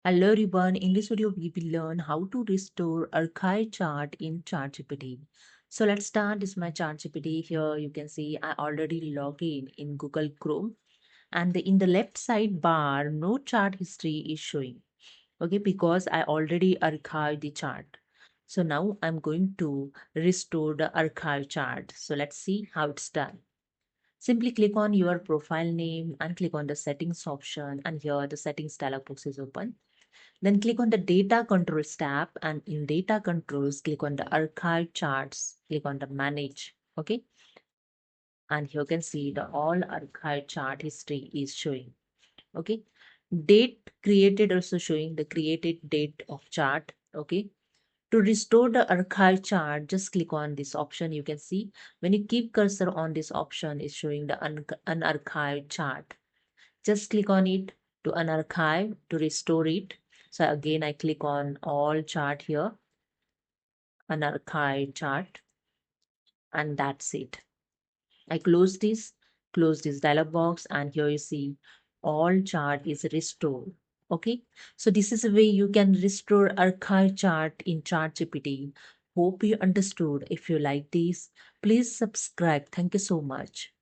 Hello everyone, in this video we will learn how to restore archive chart in ChatGPT. So let's start. This is my ChatGPT. Here you can see I already logged in Google Chrome, and in the left side bar no chart history is showing. Okay, because I already archived the chart. So now I'm going to restore the archive chart. So let's see how it's done. Simply click on your profile name and click on the settings option, and here the settings dialog box is open. Then click on the data controls tab, and in data controls, click on the archive charts, click on the manage. Okay. And here you can see the all archive chart history is showing. Okay. Date created also showing the created date of chart. Okay. To restore the archive chart, just click on this option. You can see when you keep cursor on this option, is showing the unarchived chart. Just click on it to unarchive to restore it. So again, I click on all chart here, unarchive chart, and that's it. I close this dialog box, and here you see all chart is restored. Okay, so this is a way you can restore archive chart in ChatGPT. Hope you understood. If you like this, please subscribe. Thank you so much.